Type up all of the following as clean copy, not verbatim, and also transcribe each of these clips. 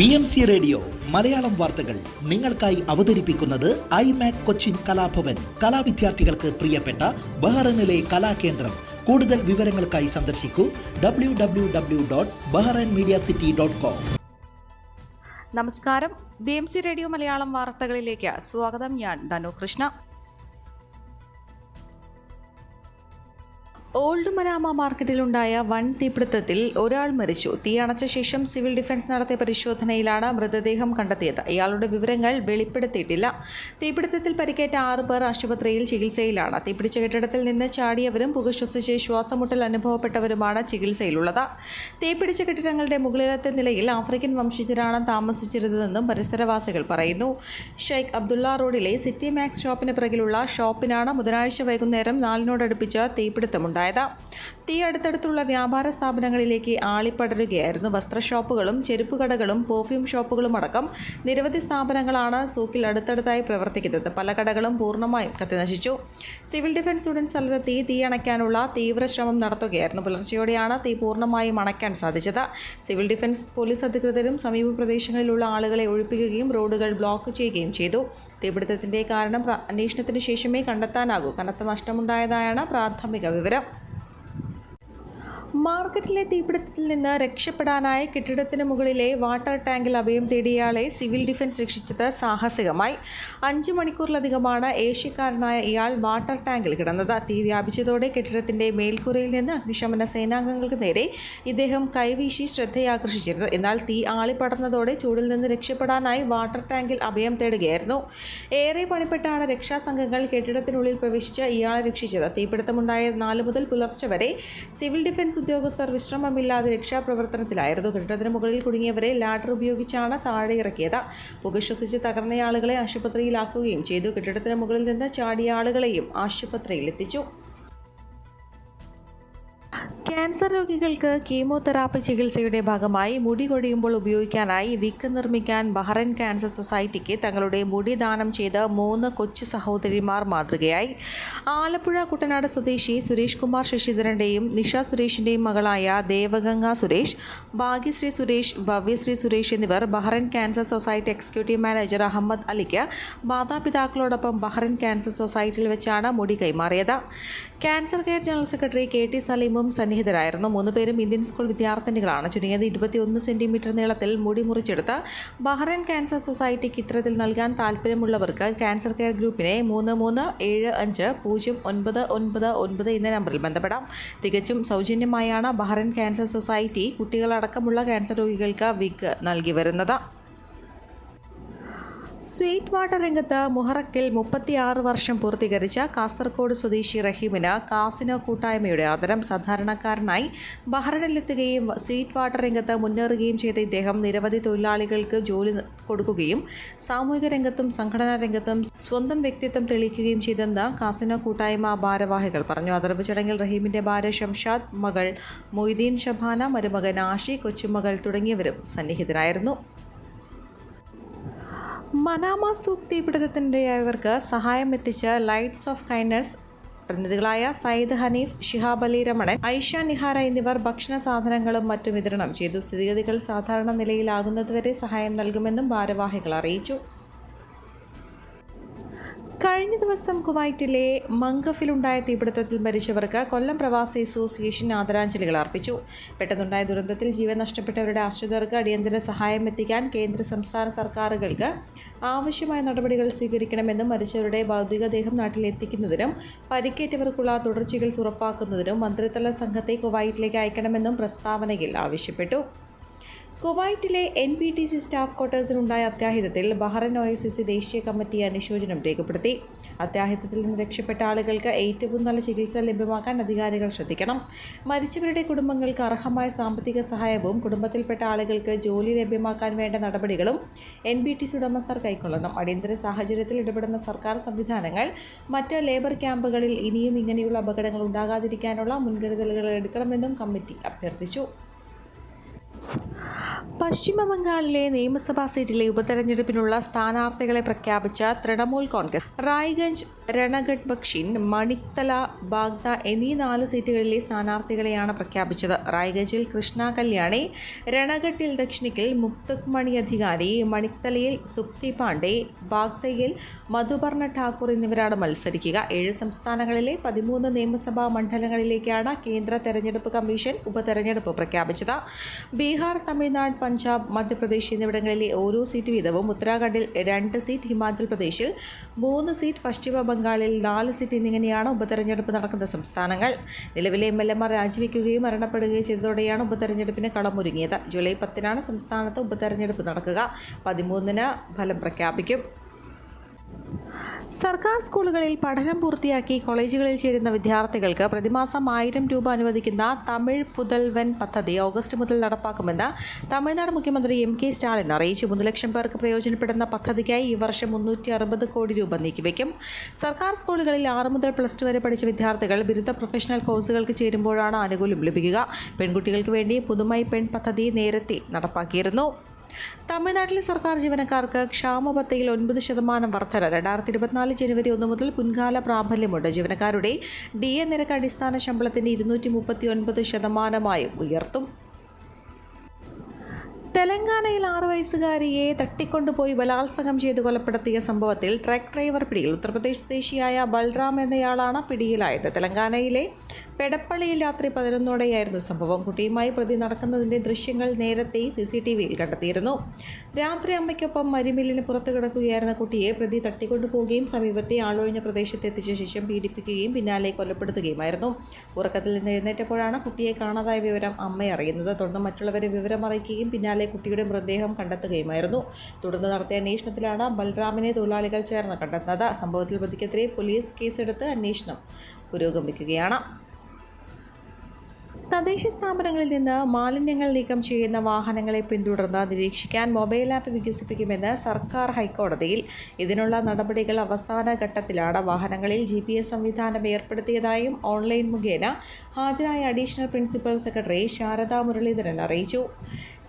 BMC radio Malayalam വാർത്തകൾ നിങ്ങൾക്കായി അവതരിപ്പിക്കുന്നത് ഐമാക് കൊച്ചിൻ കലാഭവൻ. കലാവിദ്യാർത്ഥികൾക്ക് പ്രിയപ്പെട്ട ബഹ്റൈനിലെ കലാകേന്ദ്രം. കൂടുതൽ വിവരങ്ങൾക്കായി സന്ദർശിക്കൂ www.bahrainmediacity.com. നമസ്കാരം. BMC റേഡിയോ മലയാളം വാർത്തകളിലേക്ക് സ്വാഗതം. ഞാൻ ധനു കൃഷ്ണ. ഓൾഡ് മനാമ മാർക്കറ്റിലുണ്ടായ വൻ തീപിടുത്തത്തിൽ ഒരാൾ മരിച്ചു. തീയണച്ച ശേഷം സിവിൽ ഡിഫൻസ് നടത്തിയ പരിശോധനയിലാണ് മൃതദേഹം കണ്ടെത്തിയത്. ഇയാളുടെ വിവരങ്ങൾ വെളിപ്പെടുത്തിയിട്ടില്ല. തീപിടുത്തത്തിൽ പരിക്കേറ്റ 6 പേർ ആശുപത്രിയിൽ ചികിത്സയിലാണ്. തീപിടിച്ച കെട്ടിടത്തിൽ നിന്ന് ചാടിയവരും പുക ശ്വസിച്ച് ശ്വാസമുട്ടൽ അനുഭവപ്പെട്ടവരുമാണ് ചികിത്സയിലുള്ളത്. തീപിടിച്ച കെട്ടിടങ്ങളുടെ മുകളിലത്തെ നിലയിൽ ആഫ്രിക്കൻ വംശജരാണ് താമസിച്ചിരുന്നതെന്നും പരിസരവാസികൾ പറയുന്നു. ഷെയ്ഖ് അബ്ദുള്ള റോഡിലെ സിറ്റി മാക്സ് ഷോപ്പിന് പിറകിലുള്ള ഷോപ്പിനാണ് ബുധനാഴ്ച വൈകുന്നേരം 4-നോടടുപ്പിച്ച് തീപിടുത്തമുണ്ടായത്. തീ അടുത്തടുത്തുള്ള വ്യാപാര സ്ഥാപനങ്ങളിലേക്ക് ആളിപ്പടരുകയായിരുന്നു. വസ്ത്ര ഷോപ്പുകളും ചെരുപ്പ് കടകളും പെർഫ്യൂം ഷോപ്പുകളും അടക്കം നിരവധി സ്ഥാപനങ്ങളാണ് സൂക്കിൽ അടുത്തടുത്തായി പ്രവർത്തിക്കുന്നത്. പല കടകളും പൂർണ്ണമായും കത്തിനശിച്ചു. സിവിൽ ഡിഫൻസ് ഉടൻ സ്ഥലത്തെത്തി തീ അണയ്ക്കാനുള്ള തീവ്ര ശ്രമം നടത്തുകയായിരുന്നു. പുലർച്ചെയോടെയാണ് തീ പൂർണ്ണമായും അണയ്ക്കാൻ സാധിച്ചത്. സിവിൽ ഡിഫൻസ് പോലീസ് അധികൃതരും സമീപ പ്രദേശങ്ങളിലുള്ള ആളുകളെ ഒഴിപ്പിക്കുകയും റോഡുകൾ ബ്ലോക്ക് ചെയ്യുകയും ചെയ്തു. തീപിടുത്തത്തിന്റെ കാരണം അന്വേഷണത്തിന് ശേഷമേ കണ്ടെത്താനാകൂ. കനത്ത നഷ്ടമുണ്ടായതായാണ് പ്രാഥമിക വിവരം. മാർക്കറ്റിലെ തീപിടുത്തത്തിൽ നിന്ന് രക്ഷപ്പെടാനായി കെട്ടിടത്തിന് മുകളിലെ വാട്ടർ ടാങ്കിൽ അഭയം തേടിയയാളെ സിവിൽ ഡിഫൻസ് രക്ഷിച്ചത് സാഹസികമായി. 5 മണിക്കൂറിലധികമാണ് ഏഷ്യക്കാരനായ ഇയാൾ വാട്ടർ ടാങ്കിൽ കിടന്നത്. തീ വ്യാപിച്ചതോടെ കെട്ടിടത്തിന്റെ മേൽക്കൂരയിൽ നിന്ന് അഗ്നിശമന സേനാംഗങ്ങൾക്ക് നേരെ ഇദ്ദേഹം കൈവീശി ശ്രദ്ധയാകർഷിച്ചിരുന്നു. എന്നാൽ തീ ആളിപ്പടർന്നതോടെ ചൂടിൽ നിന്ന് രക്ഷപ്പെടാനായി വാട്ടർ ടാങ്കിൽ അഭയം തേടുകയായിരുന്നു. ഏറെ പണിപ്പെട്ടാണ് രക്ഷാസംഘങ്ങൾ കെട്ടിടത്തിനുള്ളിൽ പ്രവേശിച്ച് ഇയാളെ രക്ഷിച്ചത്. തീപിടുത്തമുണ്ടായ 4 മുതൽ പുലർച്ചെ വരെ സിവിൽ ഡിഫൻസ് ഉദ്യോഗസ്ഥർ വിശ്രമമില്ലാതെ രക്ഷാപ്രവർത്തനത്തിലായിരുന്നു. കെട്ടിടത്തിന് മുകളിൽ കുടുങ്ങിയവരെ ലാഡർ ഉപയോഗിച്ചാണ് താഴെ ഇറക്കിയത്. പുക ശ്വസിച്ച് തകർന്നയാളുകളെ ആശുപത്രിയിലാക്കുകയും ചെയ്തു. കെട്ടിടത്തിന് മുകളിൽ നിന്ന് ചാടിയ ആളുകളെയും ആശുപത്രിയിലെത്തിച്ചു. ക്യാൻസർ രോഗികൾക്ക് കീമോതെറാപ്പി ചികിത്സയുടെ ഭാഗമായി മുടി കൊഴിയുമ്പോൾ ഉപയോഗിക്കാനായി വിക്ക് നിർമ്മിക്കാൻ ബഹ്റൈൻ ക്യാൻസർ സൊസൈറ്റിക്ക് തങ്ങളുടെ മുടി ദാനം ചെയ്ത 3 കൊച്ചു സഹോദരിമാർ മാതൃകയായി. ആലപ്പുഴ കുട്ടനാട് സ്വദേശി സുരേഷ് കുമാർ ശശിധരൻ്റെയും നിഷ സുരേഷിൻ്റെയും മകളായ ദേവഗംഗ സുരേഷ്, ഭാഗ്യശ്രീ സുരേഷ്, ഭവ്യശ്രീ സുരേഷ് എന്നിവർ Bahrain cancer society executive manager Ahmed അലിക്ക് മാതാപിതാക്കളോടൊപ്പം ബഹ്റൈൻ ക്യാൻസർ സൊസൈറ്റിയിൽ വെച്ചാണ് മുടി കൈമാറിയത്. Cancer care general secretary KT സലീമും സന്നിഹിതരായിരുന്നു. 3 പേരും ഇന്ത്യൻ സ്കൂൾ വിദ്യാർത്ഥിനികളാണ്. ചുരുങ്ങിയത് 21 സെന്റിമീറ്റർ നീളത്തിൽ മുടി മുറിച്ചെടുത്ത് ബഹ്റൈൻ ക്യാൻസർ സൊസൈറ്റിക്ക് ഇത്തരത്തിൽ നൽകാൻ താൽപ്പര്യമുള്ളവർക്ക് ക്യാൻസർ കെയർ ഗ്രൂപ്പിനെ 33750999 എന്ന നമ്പറിൽ ബന്ധപ്പെടാം. തികച്ചും സൗജന്യമായാണ് ബഹ്റൈൻ ക്യാൻസർ സൊസൈറ്റി കുട്ടികളടക്കമുള്ള ക്യാൻസർ രോഗികൾക്ക് വിഗ് നൽകി വരുന്നത്. സ്വീറ്റ് വാട്ടർ രംഗത്ത് മുഹറക്കിൽ 36 വർഷം പൂർത്തീകരിച്ച കാസർഗോഡ് സ്വദേശി റഹീമിന് കാസിനോ കൂട്ടായ്മയുടെ ആദരം. സാധാരണക്കാരനായി ബഹ്റൈനിലെത്തുകയും സ്വീറ്റ് വാട്ടർ രംഗത്ത് മുന്നേറുകയും ചെയ്ത ഇദ്ദേഹം നിരവധി തൊഴിലാളികൾക്ക് ജോലി കൊടുക്കുകയും സാമൂഹിക രംഗത്തും സംഘടനാ രംഗത്തും സ്വന്തം വ്യക്തിത്വം തെളിയിക്കുകയും ചെയ്തെന്ന് കാസിനോ കൂട്ടായ്മ ഭാരവാഹികൾ പറഞ്ഞു. ആദരവ് ചടങ്ങിൽ റഹീമിന്റെ ഭാര്യ ഷംഷാദ്, മകൾ മൊയ്തീൻ ഷബാന, മരുമകൻ ആഷി, കൊച്ചുമകൾ തുടങ്ങിയവരും സന്നിഹിതരായിരുന്നു. മനാമ സൂക്ക് തീപിടുത്തത്തിനിരയായവർക്ക് സഹായം എത്തിച്ച ലൈറ്റ്സ് ഓഫ് കൈൻഡ്നസ് പ്രതിനിധികളായ സയ്യിദ് ഹനീഫ്, ഷിഹാബ് അലി രമണൻ, ഐഷ നിഹാര എന്നിവർ ഭക്ഷണ സാധനങ്ങളും മറ്റും വിതരണം ചെയ്തു. സ്ഥിതിഗതികൾ സാധാരണ നിലയിലാകുന്നതുവരെ സഹായം നൽകുമെന്നും ഭാരവാഹികൾ അറിയിച്ചു. കഴിഞ്ഞ ദിവസം കുവൈറ്റിലെ മംഗഫിലുണ്ടായ തീപിടുത്തത്തിൽ മരിച്ചവർക്ക് കൊല്ലം പ്രവാസി അസോസിയേഷൻ ആദരാഞ്ജലികൾ അർപ്പിച്ചു. പെട്ടെന്നുണ്ടായ ദുരന്തത്തിൽ ജീവൻ നഷ്ടപ്പെട്ടവരുടെ ആശ്രിതർക്ക് അടിയന്തര സഹായം എത്തിക്കാൻ കേന്ദ്ര സംസ്ഥാന സർക്കാരുകൾക്ക് ആവശ്യമായ നടപടികൾ സ്വീകരിക്കണമെന്നും മരിച്ചവരുടെ ഭൗതികദേഹം നാട്ടിലെത്തിക്കുന്നതിനും പരിക്കേറ്റവർക്കുള്ള തുടർ ചികിത്സ ഉറപ്പാക്കുന്നതിനും മന്ത്രിതല സംഘത്തെ കുവൈറ്റിലേക്ക് അയക്കണമെന്നും പ്രസ്താവനയിൽ ആവശ്യപ്പെട്ടു. കുവൈറ്റിലെ NPTC സ്റ്റാഫ് ക്വാർട്ടേഴ്സിലുണ്ടായ അത്യാഹിതത്തിൽ ബഹ്റൈൻ OICC ദേശീയ കമ്മിറ്റി അനുശോചനം രേഖപ്പെടുത്തി. അത്യാഹിതത്തിൽ നിന്ന് രക്ഷപ്പെട്ട ആളുകൾക്ക് ഏറ്റവും നല്ല ചികിത്സ ലഭ്യമാക്കാൻ അധികാരികൾ ശ്രദ്ധിക്കണം. മരിച്ചവരുടെ കുടുംബങ്ങൾക്ക് അർഹമായ സാമ്പത്തിക സഹായവും കുടുംബത്തിൽപ്പെട്ട ആളുകൾക്ക് ജോലി ലഭ്യമാക്കാൻ വേണ്ട നടപടികളും NPTC ഉടമസ്ഥർ കൈക്കൊള്ളണം. അടിയന്തര സാഹചര്യത്തിൽ ഇടപെടുന്ന സർക്കാർ സംവിധാനങ്ങൾ മറ്റ് ലേബർ ക്യാമ്പുകളിൽ ഇനിയും ഇങ്ങനെയുള്ള അപകടങ്ങൾ ഉണ്ടാകാതിരിക്കാനുള്ള മുൻകരുതലുകൾ എടുക്കണമെന്നും കമ്മിറ്റി അഭ്യർത്ഥിച്ചു. പശ്ചിമ ബംഗാളിലെ നിയമസഭാ സീറ്റിലെ ഉപതെരഞ്ഞെടുപ്പിനുള്ള സ്ഥാനാർത്ഥികളെ പ്രഖ്യാപിച്ച തൃണമൂൽ കോൺഗ്രസ് റായ്ഗഞ്ച്, രണഗഡ് ബക്ഷിൻ, മണിക്തല, ബാഗ്ദ എന്നീ 4 സീറ്റുകളിലെ സ്ഥാനാർത്ഥികളെയാണ് പ്രഖ്യാപിച്ചത്. റായ്ഗഞ്ചിൽ കൃഷ്ണ കല്യാണി, രണഗഡിൽ ദക്ഷിണിക്കിൽ മുക്തക് മണി അധികാരി, മണിക്തലയിൽ സുപ്തി പാണ്ഡെ, ബാഗ്ദയിൽ മധുപർണ ഠാക്കൂർ എന്നിവരാണ് മത്സരിക്കുക. 7 സംസ്ഥാനങ്ങളിലെ 13 നിയമസഭാ മണ്ഡലങ്ങളിലേക്കാണ് കേന്ദ്ര തെരഞ്ഞെടുപ്പ് കമ്മീഷൻ ഉപതെരഞ്ഞെടുപ്പ് പ്രഖ്യാപിച്ചത്. ബീഹാർ, തമിഴ്നാട്, പഞ്ചാബ്, മധ്യപ്രദേശ് എന്നിവിടങ്ങളിലെ ഓരോ സീറ്റ് വീതവും ഉത്തരാഖണ്ഡിൽ 2 സീറ്റ്, ഹിമാചൽ പ്രദേശിൽ 3 സീറ്റ്, പശ്ചിമ ബംഗാളിൽ 4 സീറ്റ് എന്നിങ്ങനെയാണ് ഉപതെരഞ്ഞെടുപ്പ് നടക്കുന്ന സംസ്ഥാനങ്ങൾ. നിലവിലെ MLAമാർ രാജിവെക്കുകയും മരണപ്പെടുകയും ചെയ്തതോടെയാണ് ഉപതെരഞ്ഞെടുപ്പിന് കളമൊരുങ്ങിയത്. ജൂലൈ 10-നാണ് സംസ്ഥാനത്ത് ഉപതെരഞ്ഞെടുപ്പ് നടക്കുക. 13-ന് ഫലം പ്രഖ്യാപിക്കും. സർക്കാർ സ്കൂളുകളിൽ പഠനം പൂർത്തിയാക്കി കോളേജുകളിൽ ചേരുന്ന വിദ്യാർത്ഥികൾക്ക് പ്രതിമാസം 1000 രൂപ അനുവദിക്കുന്ന തമിഴ് പുതൽവൻ പദ്ധതി ഓഗസ്റ്റ് മുതൽ നടപ്പാക്കുമെന്ന് തമിഴ്നാട് മുഖ്യമന്ത്രി MK സ്റ്റാലിൻ അറിയിച്ചു. 3 ലക്ഷം പേർക്ക് പ്രയോജനപ്പെടുന്ന പദ്ധതിക്കായി ഈ വർഷം 360 കോടി രൂപ നീക്കിവെക്കും. സർക്കാർ സ്കൂളുകളിൽ 6 മുതൽ +2 വരെ പഠിച്ച വിദ്യാർത്ഥികൾ ബിരുദ പ്രൊഫഷണൽ കോഴ്സുകൾക്ക് ചേരുമ്പോഴാണ് ആനുകൂല്യം ലഭിക്കുക. പെൺകുട്ടികൾക്ക് വേണ്ടി പുതുമൈ പെൺ പദ്ധതി നേരത്തെ നടപ്പാക്കിയിരുന്നു. തമിഴ്നാട്ടിലെ സർക്കാർ ജീവനക്കാർക്ക് ക്ഷാമബത്തയിൽ 9% വർധന 2024 ജനുവരി 1 മുതൽ മുൻകാല പ്രാബല്യമുണ്ട്. ജീവനക്കാരുടെ DA നിരക്ക് അടിസ്ഥാന ശമ്പളത്തിന്റെ 239% ഉയർത്തും. തെലങ്കാനയിൽ 6 വയസ്സുകാരിയെ തട്ടിക്കൊണ്ടുപോയി ബലാത്സംഗം ചെയ്ത് കൊലപ്പെടുത്തിയ സംഭവത്തിൽ ട്രക്ക് ഡ്രൈവർ പിടിയിൽ. ഉത്തർപ്രദേശ് സ്വദേശിയായ ബൽറാം എന്നയാളാണ് പിടിയിലായത്. തെലങ്കാനയിലെ പെടപ്പള്ളിയിൽ രാത്രി 11-ഓടെയായിരുന്നു സംഭവം. കുട്ടിയുമായി പ്രതി നടക്കുന്നതിൻ്റെ ദൃശ്യങ്ങൾ നേരത്തെ CCTVയിൽ കണ്ടെത്തിയിരുന്നു. രാത്രി അമ്മയ്ക്കൊപ്പം മരിമില്ലിന് പുറത്ത് കിടക്കുകയായിരുന്ന കുട്ടിയെ പ്രതി തട്ടിക്കൊണ്ടുപോവുകയും സമീപത്തെ ആളൊഴിഞ്ഞ പ്രദേശത്ത് എത്തിച്ച ശേഷം പീഡിപ്പിക്കുകയും പിന്നാലെ കൊലപ്പെടുത്തുകയുമായിരുന്നു. ഉറക്കത്തിൽ നിന്ന് എഴുന്നേറ്റപ്പോഴാണ് കുട്ടിയെ കാണാതായ വിവരം അമ്മ അറിയുന്നത്. തുടർന്ന് മറ്റുള്ളവരെ വിവരം അറിയിക്കുകയും പിന്നാലെ കുട്ടിയുടെ മൃതദേഹം കണ്ടെത്തുകയുമായിരുന്നു. തുടർന്ന് നടത്തിയ അന്വേഷണത്തിലാണ് ബൽറാമിനെ തൊഴിലാളികൾ ചേർന്ന് കണ്ടെത്തുന്നത്. സംഭവത്തിൽ പ്രതിക്കെതിരെ പോലീസ് കേസെടുത്ത് അന്വേഷണം പുരോഗമിക്കുകയാണ്. തദ്ദേശ സ്ഥാപനങ്ങളിൽ നിന്ന് മാലിന്യങ്ങൾ നീക്കം ചെയ്യുന്ന വാഹനങ്ങളെ പിന്തുടർന്ന് നിരീക്ഷിക്കാൻ മൊബൈൽ ആപ്പ് വികസിപ്പിക്കുമെന്ന് സർക്കാർ ഹൈക്കോടതിയിൽ. ഇതിനുള്ള നടപടികൾ അവസാന ഘട്ടത്തിലാണ്. വാഹനങ്ങളിൽ GPS സംവിധാനം ഏർപ്പെടുത്തിയതായും ഓൺലൈൻ മുഖേന ഹാജരായ additional principal secretary Sharada Muraleedharan അറിയിച്ചു.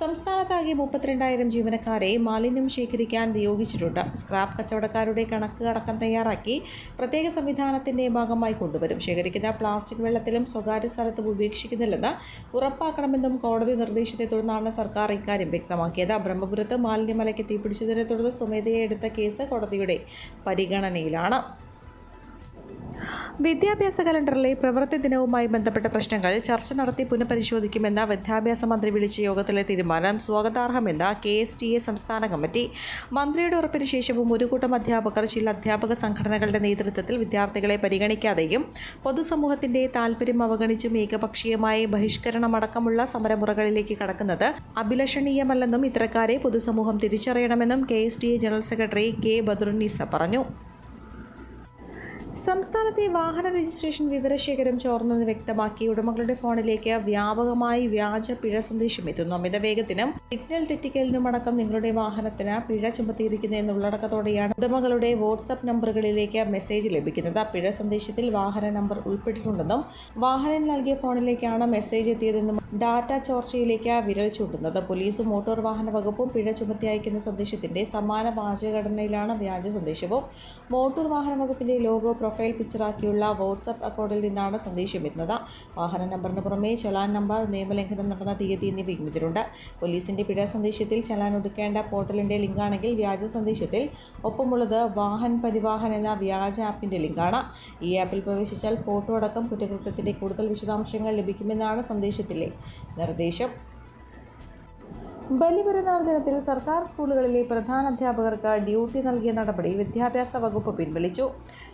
സംസ്ഥാനത്താകെ 32,000 ജീവനക്കാരെ മാലിന്യം ശേഖരിക്കാൻ നിയോഗിച്ചിട്ടുണ്ട്. സ്ക്രാപ്പ് കച്ചവടക്കാരുടെ കണക്ക് അടക്കം തയ്യാറാക്കി പ്രത്യേക സംവിധാനത്തിന്റെ ഭാഗമായി കൊണ്ടുവരും. ശേഖരിക്കുന്ന പ്ലാസ്റ്റിക് വെള്ളത്തിലും സ്വകാര്യ സ്ഥലത്തും ഉപേക്ഷിക്കുന്നില്ലെന്ന് ഉറപ്പാക്കണമെന്നും കോടതി നിർദ്ദേശത്തെ തുടർന്നാണ് സർക്കാർ ഇക്കാര്യം വ്യക്തമാക്കിയത്. ബ്രഹ്മപുരത്ത് മാലിന്യമലയ്ക്ക് തീപിടിച്ചതിനെ തുടർന്ന് സ്വമേധയാ എടുത്ത കേസ് കോടതിയുടെ പരിഗണനയിലാണ്. വിദ്യാഭ്യാസ കലണ്ടറിലെ പ്രവൃത്തി ദിനവുമായി ബന്ധപ്പെട്ട പ്രശ്നങ്ങൾ ചർച്ച നടത്തി പുനഃപരിശോധിക്കുമെന്ന വിദ്യാഭ്യാസ മന്ത്രി വിളിച്ച യോഗത്തിലെ തീരുമാനം സ്വാഗതാർഹമെന്ന് KSTA സംസ്ഥാന കമ്മിറ്റി. മന്ത്രിയുടെ ഉറപ്പിന് ശേഷവും ഒരു കൂട്ടം അധ്യാപകർ ചില അധ്യാപക സംഘടനകളുടെ നേതൃത്വത്തിൽ വിദ്യാർത്ഥികളെ പരിഗണിക്കാതെയും പൊതുസമൂഹത്തിന്റെ താൽപര്യം അവഗണിച്ചും ഏകപക്ഷീയമായി ബഹിഷ്കരണമടക്കമുള്ള സമരമുറകളിലേക്ക് കടക്കുന്നത് അഭിലഷണീയമല്ലെന്നും ഇത്തരക്കാരെ പൊതുസമൂഹം തിരിച്ചറിയണമെന്നും KSTA general secretary K Badarunnisa പറഞ്ഞു. സംസ്ഥാനത്തെ വാഹന രജിസ്ട്രേഷൻ വിവരശേഖരം ചോർന്നെന്ന് വ്യക്തമാക്കി ഉടമകളുടെ ഫോണിലേക്ക് വ്യാപകമായി വ്യാജ പിഴ സന്ദേശം എത്തുന്നു. അമിത വേഗത്തിനും സിഗ്നൽ തെറ്റിക്കലിനുമടക്കം നിങ്ങളുടെ വാഹനത്തിന് പിഴ ചുമത്തിയിരിക്കുന്നു എന്നുള്ളടക്കത്തോടെയാണ് ഉടമകളുടെ വാട്സ്ആപ്പ് നമ്പറുകളിലേക്ക് മെസ്സേജ് ലഭിക്കുന്നത്. പിഴ സന്ദേശത്തിൽ വാഹന നമ്പർ ഉൾപ്പെട്ടിട്ടുണ്ടെന്നും വാഹനം നൽകിയ ഫോണിലേക്കാണ് മെസ്സേജ് എത്തിയതെന്നും ഡാറ്റ ചോർച്ചയിലേക്ക് വിരൽ ചൂണ്ടുന്നത്. പോലീസും മോട്ടോർ വാഹന വകുപ്പും പിഴ ചുമത്തി അയക്കുന്ന സന്ദേശത്തിന്റെ സമാന വാചകഘടനയിലാണ് വ്യാജ സന്ദേശവും. മോട്ടോർ വാഹന വകുപ്പിന്റെ ലോഗോ പ്രൊഫൈൽ പിക്ചറാക്കിയുള്ള വാട്സ്ആപ്പ് അക്കൗണ്ടിൽ നിന്നാണ് സന്ദേശം എത്തുന്നത്. വാഹന നമ്പറിന് പുറമെ ചലാൻ നമ്പർ, നിയമലംഘനം നടന്ന തീയതി എന്നിവയും ഇതിലുണ്ട്. പോലീസിന്റെ പിഴ സന്ദേശത്തിൽ ചലാൻ ഒടുക്കേണ്ട പോർട്ടലിന്റെ ലിങ്കാണെങ്കിൽ വ്യാജ സന്ദേശത്തിൽ ഒപ്പമുള്ളത് വാഹൻ പരിവാഹൻ എന്ന വ്യാജ ആപ്പിന്റെ ലിങ്കാണ്. ഈ ആപ്പിൽ പ്രവേശിച്ചാൽ ഫോട്ടോ അടക്കം കുറ്റകൃത്യത്തിന്റെ കൂടുതൽ വിശദാംശങ്ങൾ ലഭിക്കുമെന്നാണ് സന്ദേശത്തിലെ നിർദ്ദേശം. ബലിപെരുന്നാൾ ദിനത്തിൽ സർക്കാർ സ്കൂളുകളിലെ പ്രധാനാധ്യാപകർക്ക് ഡ്യൂട്ടി നൽകിയ നടപടി വിദ്യാഭ്യാസ വകുപ്പ് പിൻവലിച്ചു.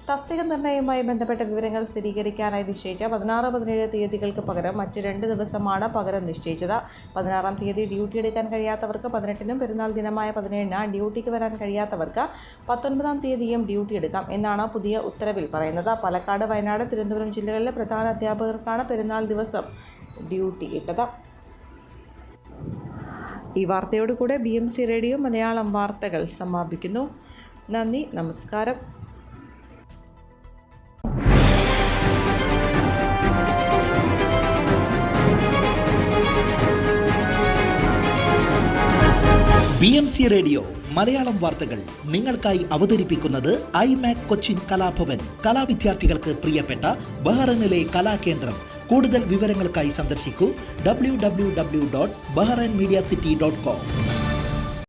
തസ്തിക നിർണ്ണയവുമായി ബന്ധപ്പെട്ട വിവരങ്ങൾ സ്ഥിരീകരിക്കാനായി നിശ്ചയിച്ച 16, 17 തീയതികൾക്ക് പകരം മറ്റ് 2 ദിവസമാണ് പകരം നിശ്ചയിച്ചത്. 16-ാം തീയതി ഡ്യൂട്ടി എടുക്കാൻ കഴിയാത്തവർക്ക് 18-നും പെരുന്നാൾ ദിനമായ 17-ന് ഡ്യൂട്ടിക്ക് വരാൻ കഴിയാത്തവർക്ക് 19-ാം തീയതിയും ഡ്യൂട്ടി എടുക്കാം എന്നാണ് പുതിയ ഉത്തരവിൽ പറയുന്നത്. പാലക്കാട്, വയനാട്, തിരുവനന്തപുരം ജില്ലകളിലെ പ്രധാന അധ്യാപകർക്കാണ് പെരുന്നാൾ ദിവസം ഡ്യൂട്ടി ഇട്ടത്. ഈ വാർത്തയോടുകൂടെ BMC റേഡിയോ മലയാളം വാർത്തകൾ സമാപിക്കുന്നു. നന്ദി, നമസ്കാരം. BMC റേഡിയോ മലയാളം വാർത്തകൾ നിങ്ങൾക്കായി അവതരിപ്പിക്കുന്നത് ഐമാക് കൊച്ചിൻ കലാഭവൻ. കലാവിദ്യാർത്ഥികൾക്ക് പ്രിയപ്പെട്ട ബഹ്റൈനിലെ കലാകേന്ദ്രം. കൂടുതൽ വിവരങ്ങൾക്കായി സന്ദർശിക്കൂ www.bahrainmediacity.com.